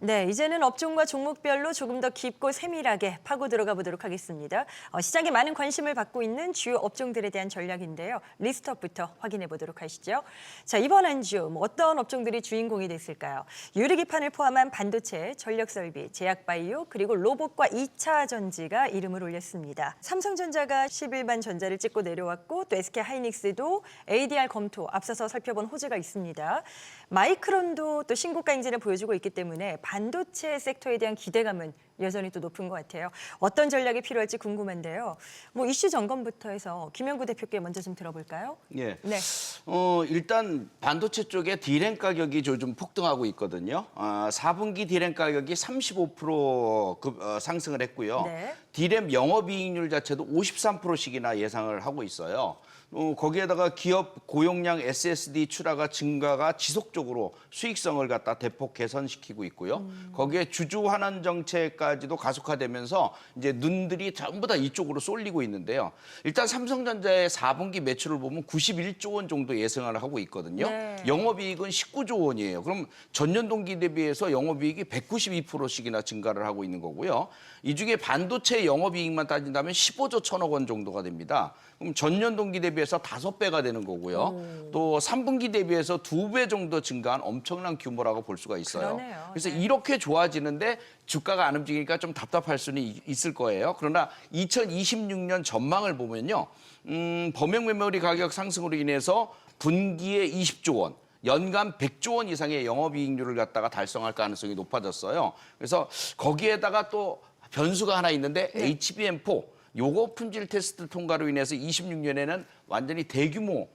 네, 이제는 업종과 종목별로 조금 더 깊고 세밀하게 파고 들어가 보도록 하겠습니다. 시장에 많은 관심을 받고 있는 주요 업종들에 대한 전략인데요. 리스트업부터 확인해 보도록 하시죠. 자, 이번 한 주 어떤 업종들이 주인공이 됐을까요? 유리기판을 포함한 반도체, 전력설비, 제약바이오, 그리고 로봇과 2차 전지가 이름을 올렸습니다. 삼성전자가 10일반 전자를 찍고 내려왔고 또 SK하이닉스도 ADR 검토 앞서서 살펴본 호재가 있습니다. 마이크론도 또 신고가 행진을 보여주고 있기 때문에 반도체 섹터에 대한 기대감은 여전히 또 높은 것 같아요. 어떤 전략이 필요할지 궁금한데요. 이슈 점검부터 해서 김영구 대표께 먼저 좀 들어볼까요? 예. 네. 일단 반도체 쪽에 D램 가격이 요즘 폭등하고 있거든요. 4분기 D램 가격이 35% 상승을 했고요. 네. D램 영업이익률 자체도 53%씩이나 예상을 하고 있어요. 거기에다가 기업 고용량 SSD 출하가 증가가 지속적으로 수익성을 갖다 대폭 개선시키고 있고요. 거기에 주주 환원 정책까지도 가속화되면서 이제 눈들이 전부 다 이쪽으로 쏠리고 있는데요. 일단 삼성전자의 4분기 매출을 보면 91조 원 정도 예상을 하고 있거든요. 네. 영업이익은 19조 원이에요. 그럼 전년 동기 대비해서 영업이익이 192%씩이나 증가를 하고 있는 거고요. 이 중에 반도체 영업이익만 따진다면 15조 1천억 원 정도가 됩니다. 그럼 전년 동기 대비해서 5배가 되는 거고요. 또 3분기 대비해서 2배 정도 증가한 엄청난 규모라고 볼 수가 있어요. 그러네요. 그래서 네. 이렇게 좋아지는데 주가가 안 움직이니까 좀 답답할 수는 있을 거예요. 그러나 2026년 전망을 보면요. 범용 메모리 가격 상승으로 인해서 분기에 20조 원, 연간 100조 원 이상의 영업이익률을 갖다가 달성할 가능성이 높아졌어요. 그래서 거기에다가 또 변수가 하나 있는데 HBM4 요거 품질 테스트 통과로 인해서 26년에는 완전히 대규모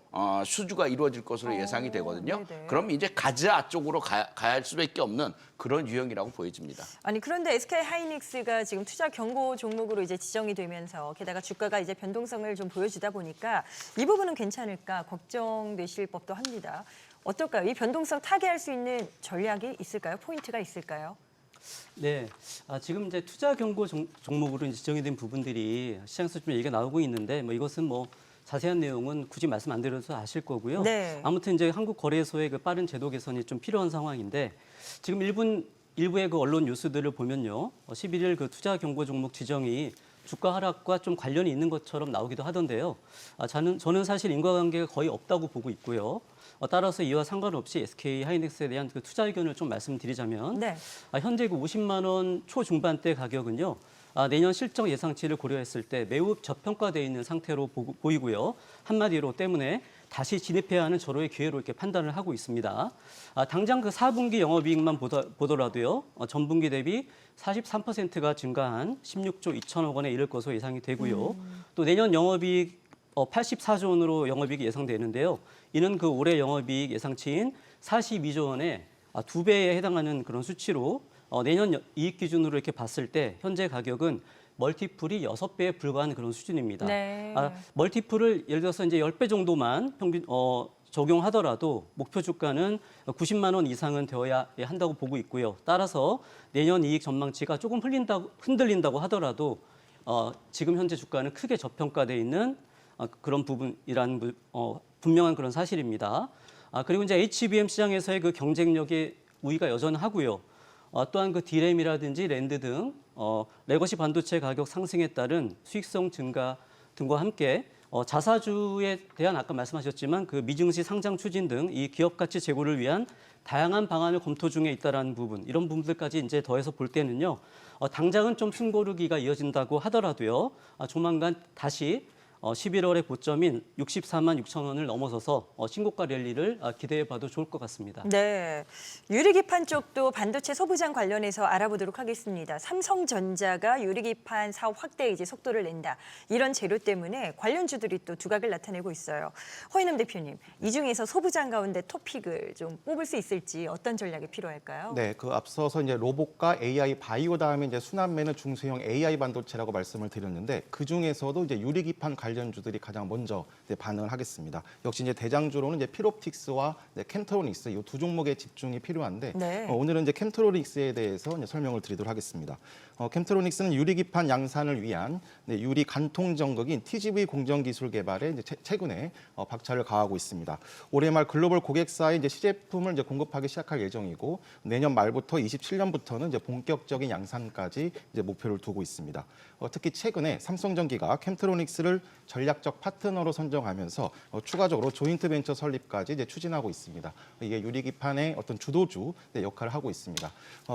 수주가 이루어질 것으로 예상이 되거든요. 네네. 그럼 이제 가즈아 쪽으로 갈 수밖에 없는 그런 유형이라고 보여집니다. 아니 그런데 SK하이닉스가 지금 투자 경고 종목으로 이제 지정이 되면서 게다가 주가가 이제 변동성을 좀 보여주다 보니까 이 부분은 괜찮을까 걱정되실 법도 합니다. 어떨까요? 이 변동성 타개할 수 있는 전략이 있을까요? 포인트가 있을까요? 네, 지금 이제 투자 경고 종목으로 이제 지정이 된 부분들이 시장에서 좀 얘기가 나오고 있는데 이것은 자세한 내용은 굳이 말씀 안 드려도 아실 거고요. 네. 아무튼 이제 한국거래소의 그 빠른 제도 개선이 좀 필요한 상황인데 지금 일부의 그 언론 뉴스들을 보면요, 11일 그 투자 경고 종목 지정이 주가 하락과 좀 관련이 있는 것처럼 나오기도 하던데요. 저는 사실 인과관계가 거의 없다고 보고 있고요. 따라서 이와 상관없이 SK하이닉스에 대한 그 투자 의견을 좀 말씀드리자면 네. 현재 그 50만 원 초중반대 가격은요. 내년 실적 예상치를 고려했을 때 매우 저평가되어 있는 상태로 보이고요. 한마디로 때문에 다시 진입해야 하는 절호의 기회로 이렇게 판단을 하고 있습니다. 당장 그 4분기 영업이익만 보더라도요. 전분기 대비 43%가 증가한 16조 2천억 원에 이를 것으로 예상이 되고요. 또 내년 영업이익 84조 원으로 영업이익이 예상되는데요. 이는 그 올해 영업이익 예상치인 42조 원의 2배에 해당하는 그런 수치로 내년 이익 기준으로 이렇게 봤을 때 현재 가격은 멀티플이 6배에 불과한 그런 수준입니다. 네. 멀티플을 예를 들어서 이제 10배 정도만 평균 적용하더라도 목표 주가는 90만 원 이상은 되어야 한다고 보고 있고요. 따라서 내년 이익 전망치가 조금 흔들린다고 하더라도 지금 현재 주가는 크게 저평가돼 있는 그런 부분이라는 분명한 그런 사실입니다. 그리고 이제 HBM 시장에서의 그 경쟁력의 우위가 여전하고요. 또한 그 D램이라든지 랜드 등 레거시 반도체 가격 상승에 따른 수익성 증가 등과 함께 자사주에 대한 아까 말씀하셨지만 그 미증시 상장 추진 등 이 기업 가치 제고를 위한 다양한 방안을 검토 중에 있다라는 부분, 이런 부분들까지 이제 더해서 볼 때는요. 당장은 좀 숨고르기가 이어진다고 하더라도요. 조만간 다시 11월의 고점인 64만 6천 원을 넘어서서 신고가 랠리를 기대해봐도 좋을 것 같습니다. 네, 유리기판 쪽도 반도체 소부장 관련해서 알아보도록 하겠습니다. 삼성전자가 유리기판 사업 확대에 이제 속도를 낸다. 이런 재료 때문에 관련주들이 또 두각을 나타내고 있어요. 허인남 대표님, 이 중에서 소부장 가운데 토픽을 좀 뽑을 수 있을지 어떤 전략이 필요할까요? 네, 그 앞서서 이제 로봇과 AI 바이오 다음에 이제 순환매는 중소형 AI 반도체라고 말씀을 드렸는데 그 중에서도 이제 유리기판 관련주들이 가장 먼저 반응을 하겠습니다. 역시 이제 대장주로는 이제 필옵틱스와 캠트로닉스 이 두 종목에 집중이 필요한데 네. 오늘은 이제 캠트로닉스에 대해서 이제 설명을 드리도록 하겠습니다. 캠트로닉스는 유리기판 양산을 위한 유리 간통 전극인 TGV 공정 기술 개발에 이제 최근에 박차를 가하고 있습니다. 올해 말 글로벌 고객사에 이제 시제품을 이제 공급하기 시작할 예정이고 내년 말부터 27년부터는 이제 본격적인 양산까지 이제 목표를 두고 있습니다. 특히 최근에 삼성전기가 캠트로닉스를 전략적 파트너로 선정하면서 추가적으로 조인트 벤처 설립까지 이제 추진하고 있습니다. 이게 유리기판의 어떤 주도주 역할을 하고 있습니다.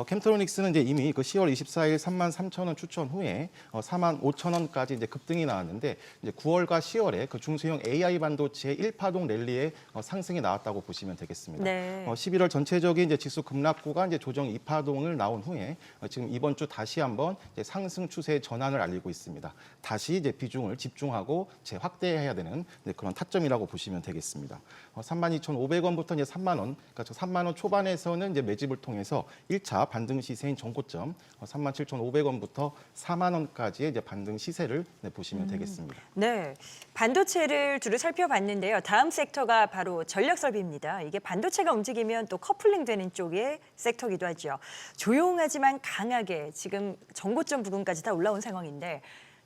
캠트로닉스는 이제 이미 그 10월 24일 33,000원 추천 후에 45,000원까지 이제 급등이 나왔는데 이제 9월과 10월에 그 중소형 AI 반도체의 1파동 랠리에 상승이 나왔다고 보시면 되겠습니다. 네. 11월 전체적인 이제 지수 급락구가 이제 조정 2파동을 나온 후에 지금 이번 주 다시 한번 이제 상승 추세 전환을 알리고 있습니다. 다시 이제 비중을 집중하고 재확대해야 되는 그런 타점이라고 보시면 되겠습니다. 32,500원부터 이제 3만 원, 그러니까 3만 원 초반에서는 이제 매집을 통해서 1차 반등 시세인 전고점 37,500원부터 4만 원까지의 이제 반등 시세를 보시면 되겠습니다. 네, 반도체를 두루 살펴봤는데요. 다음 섹터가 바로 전력 설비입니다. 이게 반도체가 움직이면 또 커플링 되는 쪽의 섹터기도 하죠. 조용하지만 강하게 지금 전고점 부근까지 다 올라온 상황인데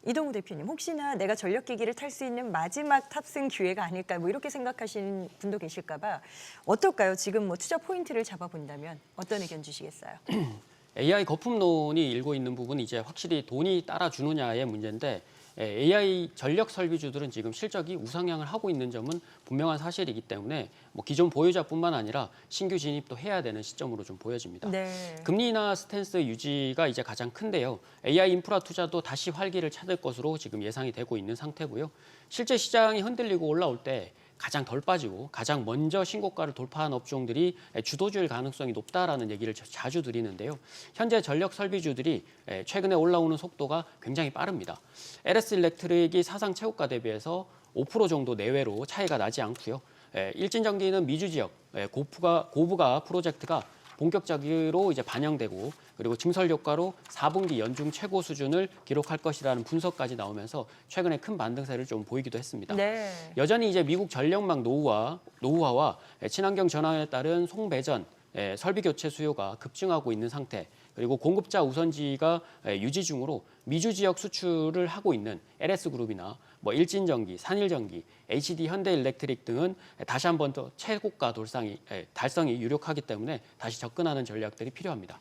이동우 대표님, 혹시나 내가 전력기기를 탈 수 있는 마지막 탑승 기회가 아닐까 뭐 이렇게 생각하시는 분도 계실까 봐 어떨까요? 지금 뭐 투자 포인트를 잡아본다면 어떤 의견 주시겠어요? AI 거품론이 일고 있는 부분이 이제 확실히 돈이 따라주느냐의 문제인데 AI 전력 설비주들은 지금 실적이 우상향을 하고 있는 점은 분명한 사실이기 때문에 뭐 기존 보유자뿐만 아니라 신규 진입도 해야 되는 시점으로 좀 보여집니다. 네. 금리 인하 스탠스 유지가 이제 가장 큰데요. AI 인프라 투자도 다시 활기를 찾을 것으로 지금 예상이 되고 있는 상태고요. 실제 시장이 흔들리고 올라올 때 가장 덜 빠지고 가장 먼저 신고가를 돌파한 업종들이 주도주일 가능성이 높다라는 얘기를 자주 드리는데요. 현재 전력 설비주들이 최근에 올라오는 속도가 굉장히 빠릅니다. LS 일렉트릭이 사상 최고가 대비해서 5% 정도 내외로 차이가 나지 않고요. 일진전기는 미주 지역 고부가 프로젝트가 본격적으로 이제 반영되고 그리고 증설 효과로 4분기 연중 최고 수준을 기록할 것이라는 분석까지 나오면서 최근에 큰 반등세를 좀 보이기도 했습니다. 네. 여전히 이제 미국 전력망 노후화와 친환경 전환에 따른 송배전, 설비 교체 수요가 급증하고 있는 상태, 그리고 공급자 우선지가 유지 중으로 미주 지역 수출을 하고 있는 LS그룹이나 뭐 일진전기, 산일전기, HD 현대일렉트릭 등은 다시 한번 더 최고가 달성이 유력하기 때문에 다시 접근하는 전략들이 필요합니다.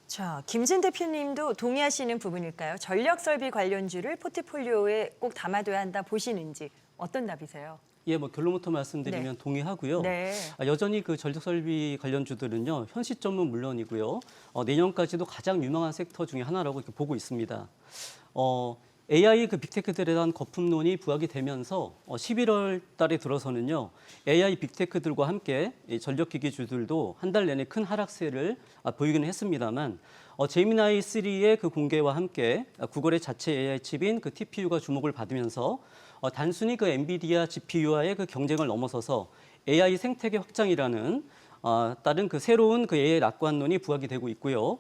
자, 김진 대표님도 동의하시는 부분일까요? 전력 설비 관련주를 포트폴리오에 꼭 담아둬야 한다 보시는지 어떤 답이세요? 예, 뭐 결론부터 말씀드리면 동의하고요. 네. 여전히 그 전력 설비 관련주들은요, 현 시점은 물론이고요, 내년까지도 가장 유망한 섹터 중에 하나라고 이렇게 보고 있습니다. AI 그 빅테크들에 대한 거품론이 부각이 되면서 11월 달에 들어서는요, AI 빅테크들과 함께 이 전력기기주들도 한 달 내내 큰 하락세를 보이기는 했습니다만, 제미나이 3의 그 공개와 함께 구글의 자체 AI 칩인 그 TPU가 주목을 받으면서 단순히 그 엔비디아 GPU와의 그 경쟁을 넘어서서 AI 생태계 확장이라는 따른 그 새로운 그 AI 낙관론이 부각이 되고 있고요.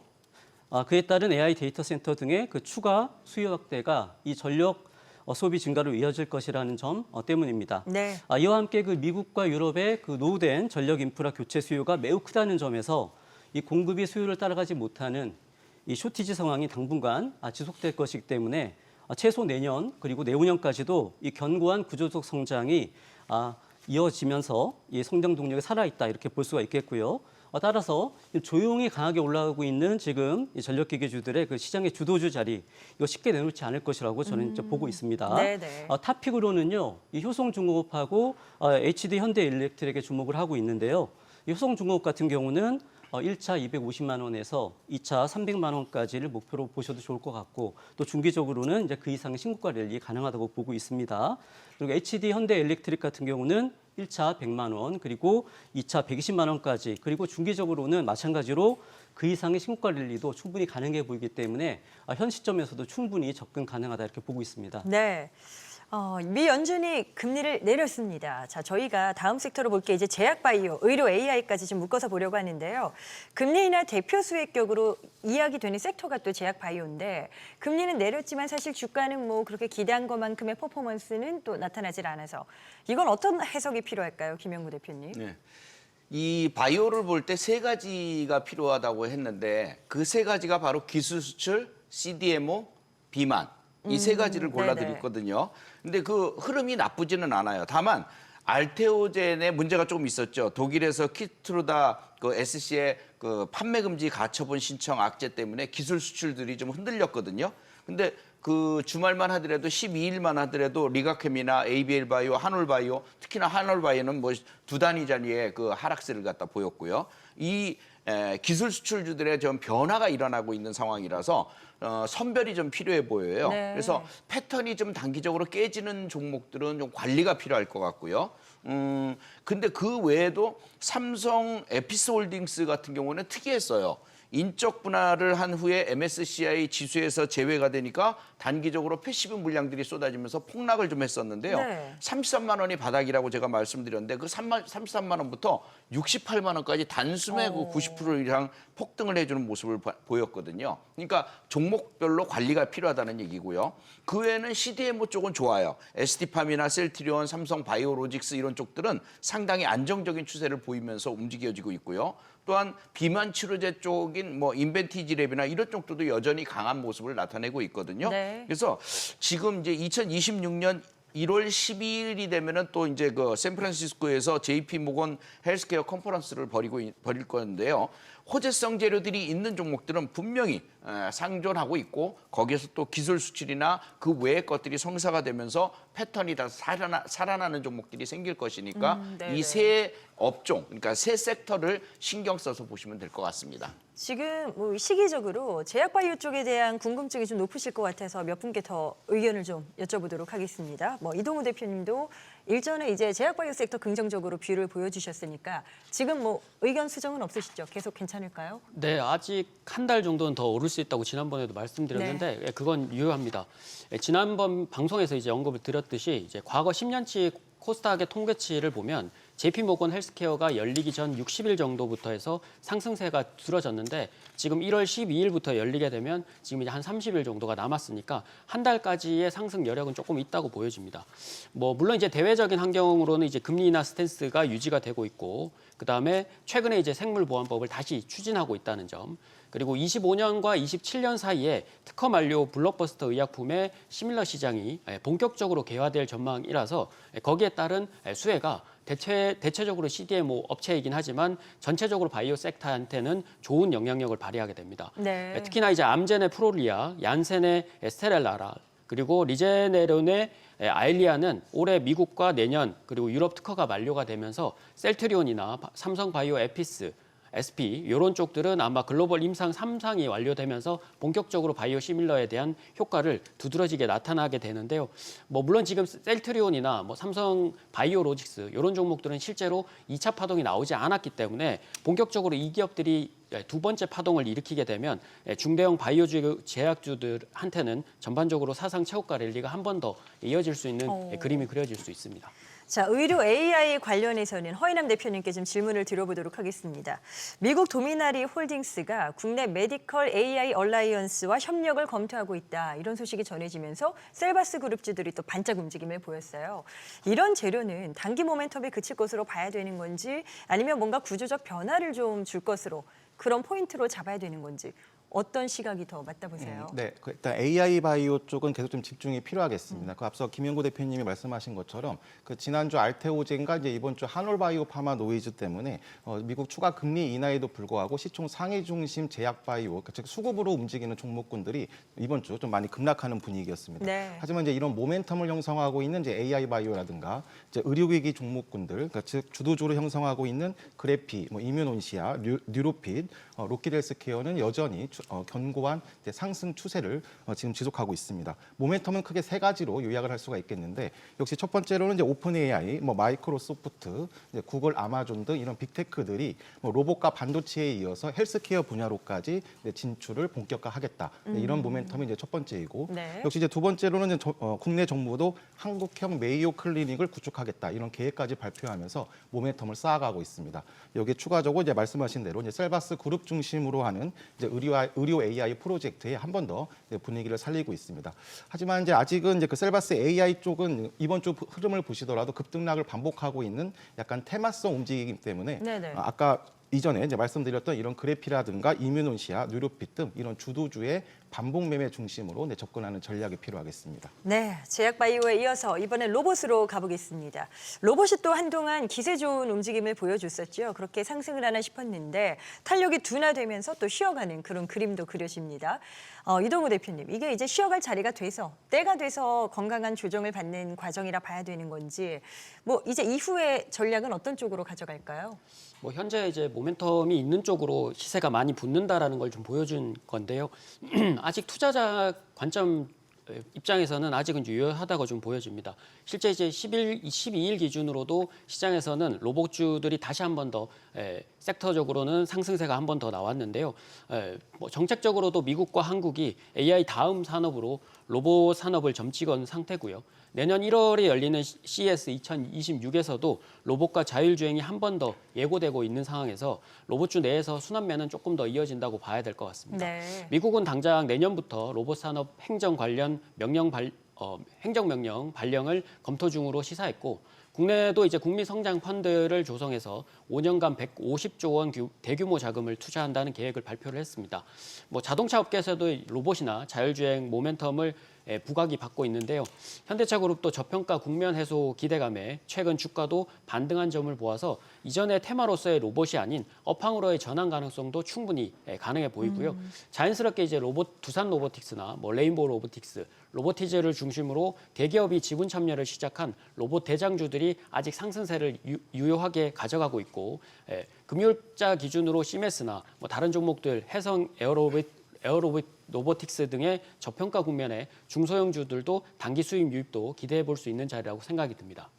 그에 따른 AI 데이터 센터 등의 그 추가 수요 확대가 이 전력 소비 증가로 이어질 것이라는 점 때문입니다. 네. 이와 함께 그 미국과 유럽의 그 노후된 전력 인프라 교체 수요가 매우 크다는 점에서 이 공급이 수요를 따라가지 못하는 이 쇼티지 상황이 당분간 지속될 것이기 때문에 최소 내년 그리고 내후년까지도 이 견고한 구조적 성장이 이어지면서 이 성장 동력이 살아있다 이렇게 볼 수가 있겠고요. 따라서 조용히 강하게 올라가고 있는 지금 이 전력기기주들의 그 시장의 주도주 자리 이거 쉽게 내놓지 않을 것이라고 저는 이제 보고 있습니다. 네네. 탑픽으로는요, 이 효성중공업하고 HD 현대일렉트릭에 주목을 하고 있는데요. 이 효성중공업 같은 경우는 1차 250만 원에서 2차 300만 원까지를 목표로 보셔도 좋을 것 같고 또 중기적으로는 이제 그 이상의 신고가 랠리 가능하다고 보고 있습니다. 그리고 HD 현대일렉트릭 같은 경우는 1차 100만 원 그리고 2차 120만 원까지 그리고 중기적으로는 마찬가지로 그 이상의 신고가 랠리도 충분히 가능해 보이기 때문에 현 시점에서도 충분히 접근 가능하다 이렇게 보고 있습니다. 네. 미 연준이 금리를 내렸습니다. 자, 저희가 다음 섹터로 볼 게 이제 제약바이오, 의료 AI까지 좀 묶어서 보려고 하는데요. 금리 인하 대표 수혜격으로 이야기되는 섹터가 또 제약 바이오인데 금리는 내렸지만 사실 주가는 뭐 그렇게 기대한 것만큼의 퍼포먼스는 또 나타나질 않아서 이건 어떤 해석이 필요할까요, 김영구 대표님? 네. 이 바이오를 볼 때 세 가지가 필요하다고 했는데 그 세 가지가 바로 기술 수출, CDMO, 비만 이 세 가지를 골라드렸거든요. 근데 그 흐름이 나쁘지는 않아요. 다만 알테오젠에 문제가 조금 있었죠. 독일에서 키트루다 그 SC의 그 판매 금지 가처분 신청 악재 때문에 기술 수출들이 좀 흔들렸거든요. 근데 그 주말만 하더라도 12일만 하더라도 리가켐이나 ABL 바이오, 한올 바이오, 특히나 한올 바이오는 뭐 두 단위 단위의 그 하락세를 갖다 보였고요. 이 기술 수출주들의 좀 변화가 일어나고 있는 상황이라서 선별이 좀 필요해 보여요. 네. 그래서 패턴이 좀 단기적으로 깨지는 종목들은 좀 관리가 필요할 것 같고요. 근데 그 외에도 삼성 에피스홀딩스 같은 경우는 특이했어요. 인적 분할을 한 후에 MSCI 지수에서 제외가 되니까 단기적으로 패시브 물량들이 쏟아지면서 폭락을 좀 했었는데요. 네. 33만 원이 바닥이라고 제가 말씀드렸는데 그 33만 원부터 68만 원까지 단숨에 그 90% 이상 폭등을 해주는 모습을 보였거든요. 그러니까 종목별로 관리가 필요하다는 얘기고요. 그 외에는 CDMO 쪽은 좋아요. ST팜이나 셀트리온, 삼성 바이오로직스 이런 쪽들은 상당히 안정적인 추세를 보이면서 움직여지고 있고요. 또한 비만 치료제 쪽인 뭐 인벤티지랩이나 이런 쪽들도 여전히 강한 모습을 나타내고 있거든요. 네. 그래서 지금 이제 2026년 1월 12일이 되면은 또 이제 그 샌프란시스코에서 JP 모건 헬스케어 컨퍼런스를 벌일 건데요. 호재성 재료들이 있는 종목들은 분명히 상존하고 있고 거기에서 또 기술 수출이나 그 외의 것들이 성사가 되면서 패턴이 다 살아나는 종목들이 생길 것이니까 네네. 이 세 업종, 그러니까 세 섹터를 신경 써서 보시면 될 것 같습니다. 지금 뭐 시기적으로 제약바이오 쪽에 대한 궁금증이 좀 높으실 것 같아서 몇 분께 더 의견을 좀 여쭤보도록 하겠습니다. 뭐 이동우 대표님도 일전에 이제 제약바이오 섹터 긍정적으로 뷰를 보여주셨으니까 지금 뭐 의견 수정은 없으시죠? 계속 괜찮을까요? 네, 아직 한 달 정도는 더 오를 수 있다고 지난번에도 말씀드렸는데 네. 예, 그건 유효합니다. 지난번 방송에서 이제 언급을 드렸듯이 이제 과거 10년치 코스닥의 통계치를 보면 JP모건 헬스케어가 열리기 전 60일 정도부터 해서 상승세가 줄어졌는데 지금 1월 12일부터 열리게 되면 지금 이제 한 30일 정도가 남았으니까 한 달까지의 상승 여력은 조금 있다고 보여집니다. 뭐 물론 이제 대외적인 환경으로는 이제 금리 인하 스탠스가 유지가 되고 있고 그다음에 최근에 이제 생물보안법을 다시 추진하고 있다는 점. 그리고 25년과 27년 사이에 특허 만료 블록버스터 의약품의 시밀러 시장이 본격적으로 개화될 전망이라서 거기에 따른 수혜가 대체적으로 CDMO 업체이긴 하지만 전체적으로 바이오 섹터한테는 좋은 영향력을 발휘하게 됩니다. 네. 특히나 이제 암젠의 프로리아, 얀센의 스테렐라라 그리고 리제네론의 아일리아는 올해 미국과 내년 그리고 유럽 특허가 만료가 되면서 셀트리온이나 삼성 바이오 에피스 SP 이런 쪽들은 아마 글로벌 임상 3상이 완료되면서 본격적으로 바이오 시밀러에 대한 효과를 두드러지게 나타나게 되는데요. 뭐 물론 지금 셀트리온이나 뭐 삼성 바이오로직스 이런 종목들은 실제로 2차 파동이 나오지 않았기 때문에 본격적으로 이 기업들이 두 번째 파동을 일으키게 되면 중대형 바이오 제약주들한테는 전반적으로 사상 최고가 랠리가 한 번 더 이어질 수 있는 그림이 그려질 수 있습니다. 자, 의료 AI 관련해서는 허인남 대표님께 좀 질문을 드려보도록 하겠습니다. 미국 도미나리 홀딩스가 국내 메디컬 AI 얼라이언스와 협력을 검토하고 있다. 이런 소식이 전해지면서 셀바스 그룹주들이 또 반짝 움직임을 보였어요. 이런 재료는 단기 모멘텀에 그칠 것으로 봐야 되는 건지 아니면 뭔가 구조적 변화를 좀 줄 것으로 그런 포인트로 잡아야 되는 건지 어떤 시각이 더 맞다 보세요? 네, 일단 AI 바이오 쪽은 계속 좀 집중이 필요하겠습니다. 그 앞서 김영구 대표님이 말씀하신 것처럼 그 지난주 알테오젠과 이제 이번 주 한올 바이오 파마 노이즈 때문에 미국 추가 금리 인하에도 불구하고 시총 상위 중심 제약 바이오, 즉 수급으로 움직이는 종목군들이 이번 주 좀 많이 급락하는 분위기였습니다. 네. 하지만 이제 이런 모멘텀을 형성하고 있는 이제 AI 바이오라든가 이제 의료기기 종목군들, 그러니까 즉 주도주로 형성하고 있는 그래피, 뭐 이뮤논시아, 뉴로핏, 로키드 헬스케어는 여전히 견고한 상승 추세를 지금 지속하고 있습니다. 모멘텀은 크게 세 가지로 요약을 할 수가 있겠는데 역시 첫 번째로는 이제 오픈 AI, 뭐 마이크로소프트, 이제 구글, 아마존 등 이런 빅테크들이 뭐 로봇과 반도체에 이어서 헬스케어 분야로까지 진출을 본격화하겠다. 이런 모멘텀이 이제 첫 번째이고 네. 역시 이제 두 번째로는 국내 정부도 한국형 메이오 클리닉을 구축하겠다 이런 계획까지 발표하면서 모멘텀을 쌓아가고 있습니다. 여기에 추가적으로 이제 말씀하신 대로 이제 셀바스 그룹 중심으로 하는 이제 의료 AI 프로젝트에 한 번 더 분위기를 살리고 있습니다. 하지만 이제 아직은 이제 그 셀바스 AI 쪽은 이번 주 흐름을 보시더라도 급등락을 반복하고 있는 약간 테마성 움직이기 때문에 네네. 아까 이전에 이제 말씀드렸던 이런 그래피라든가 이뮤논시아, 뉴로핏 등 이런 주도주의 반복 매매 중심으로 접근하는 전략이 필요하겠습니다. 네, 제약바이오에 이어서 이번엔 로봇으로 가보겠습니다. 로봇이 또 한동안 기세 좋은 움직임을 보여줬었죠. 그렇게 상승을 하나 싶었는데 탄력이 둔화되면서 또 쉬어가는 그런 그림도 그려집니다. 이동우 대표님, 이게 이제 쉬어갈 자리가 돼서 때가 돼서 건강한 조정을 받는 과정이라 봐야 되는 건지 뭐 이제 이후의 전략은 어떤 쪽으로 가져갈까요? 뭐 현재 이제 모멘텀이 있는 쪽으로 시세가 많이 붙는다라는 걸 좀 보여준 건데요. 아직 투자자 관점 입장에서는 아직은 유효하다고 좀 보여집니다. 실제 이제 12일 기준으로도 시장에서는 로봇주들이 다시 한 번 더 섹터적으로는 상승세가 한 번 더 나왔는데요. 뭐 정책적으로도 미국과 한국이 AI 다음 산업으로 로봇 산업을 점찍은 상태고요. 내년 1월에 열리는 CES 2026에서도 로봇과 자율주행이 한 번 더 예고되고 있는 상황에서 로봇주 내에서 순환매는 조금 더 이어진다고 봐야 될 것 같습니다. 네. 미국은 당장 내년부터 로봇 산업 행정 관련 행정명령 발령을 검토 중으로 시사했고 국내도 이제 국민성장 펀드를 조성해서 5년간 150조 원 대규모 자금을 투자한다는 계획을 발표를 했습니다. 뭐 자동차 업계에서도 로봇이나 자율주행 모멘텀을 부각이 받고 있는데요. 현대차그룹도 저평가 국면 해소 기대감에 최근 주가도 반등한 점을 보아서 이전의 테마로서의 로봇이 아닌 업황으로의 전환 가능성도 충분히 가능해 보이고요. 자연스럽게 이제 두산 로보틱스나 뭐 레인보우 로보틱스, 로보티즈를 중심으로 대기업이 지분 참여를 시작한 로봇 대장주들이 아직 상승세를 유효하게 가져가고 있고 금융자 기준으로 시메스나 뭐 다른 종목들 해성 로보틱스 등의 저평가 국면에 중소형주들도 단기 수익 유입도 기대해 볼 수 있는 자리라고 생각이 듭니다.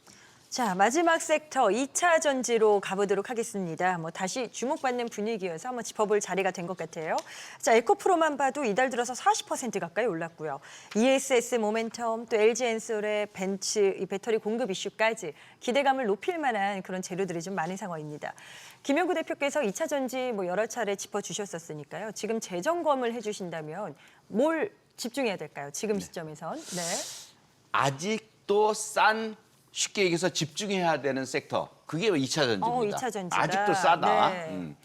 자, 마지막 섹터 2차 전지로 가보도록 하겠습니다. 뭐 다시 주목받는 분위기여서 한번 짚어볼 자리가 된 것 같아요. 자, 에코프로만 봐도 이달 들어서 40% 가까이 올랐고요. ESS 모멘텀, 또 LG엔솔의 벤츠 이 배터리 공급 이슈까지 기대감을 높일 만한 그런 재료들이 좀 많은 상황입니다. 김영구 대표께서 2차 전지 뭐 여러 차례 짚어주셨었으니까요. 지금 재점검을 해주신다면 뭘 집중해야 될까요? 지금 시점에선. 네. 아직도 쉽게 얘기해서 집중해야 되는 섹터. 그게 2차 전지입니다. 2차 전지다. 아직도 싸다. 네.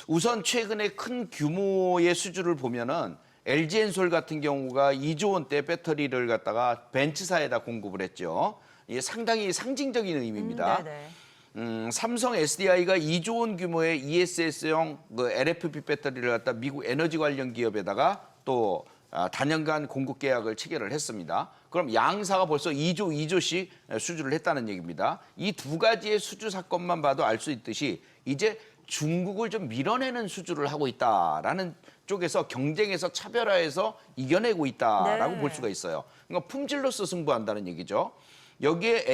우선 최근에 큰 규모의 수주를 보면은 LG엔솔 같은 경우가 2조 원대 배터리를 갖다가 벤츠사에다 공급을 했죠. 이게 상당히 상징적인 의미입니다. 네네. 삼성 SDI가 2조 원 규모의 ESS용 LFP 배터리를 갖다 미국 에너지 관련 기업에다가 또 단연간 공급 계약을 체결을 했습니다. 그럼 양사가 벌써 2조씩 수주를 했다는 얘기입니다. 이 두 가지의 수주 사건만 봐도 알 수 있듯이 이제 중국을 좀 밀어내는 수주를 하고 있다라는 쪽에서 경쟁에서 차별화해서 이겨내고 있다라고 네. 볼 수가 있어요. 그러니까 품질로서 승부한다는 얘기죠. 여기에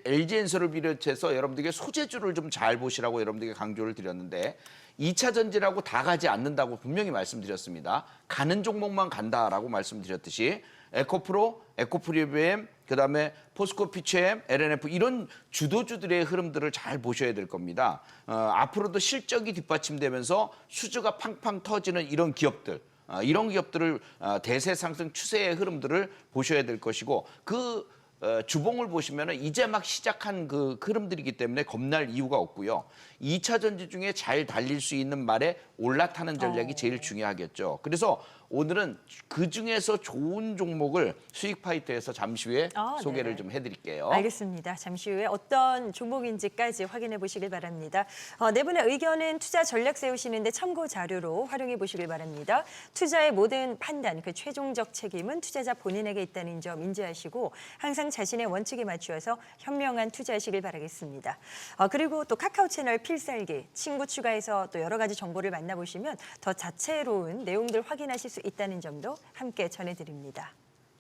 LG엔솔을 비롯해서 여러분들에게 소재주를 좀 잘 보시라고 여러분들에게 강조를 드렸는데 2차 전지라고 다 가지 않는다고 분명히 말씀드렸습니다. 가는 종목만 간다라고 말씀드렸듯이 에코프로, 에코프리비엠, 그다음에 포스코 피체엠, LNF 이런 주도주들의 흐름들을 잘 보셔야 될 겁니다. 앞으로도 실적이 뒷받침되면서 수주가 팡팡 터지는 이런 기업들, 이런 기업들을 대세 상승 추세의 흐름들을 보셔야 될 것이고 주봉을 보시면 이제 막 시작한 그 흐름들이기 때문에 겁날 이유가 없고요. 2차 전지 중에 잘 달릴 수 있는 말에 올라타는 전략이 제일 중요하겠죠. 그래서 오늘은 그중에서 좋은 종목을 수익 파이터에서 잠시 후에 소개를 네네. 좀 해드릴게요. 알겠습니다. 잠시 후에 어떤 종목인지까지 확인해 보시길 바랍니다. 네 분의 의견은 투자 전략 세우시는데 참고 자료로 활용해 보시길 바랍니다. 투자의 모든 판단, 그 최종적 책임은 투자자 본인에게 있다는 점 인지하시고 항상 자신의 원칙에 맞추어서 현명한 투자하시길 바라겠습니다. 그리고 또 카카오 채널 필살기, 친구 추가해서 또 여러 가지 정보를 만나보시면 더 자체로운 내용들 확인하실 수 있다는 점도 함께 전해드립니다.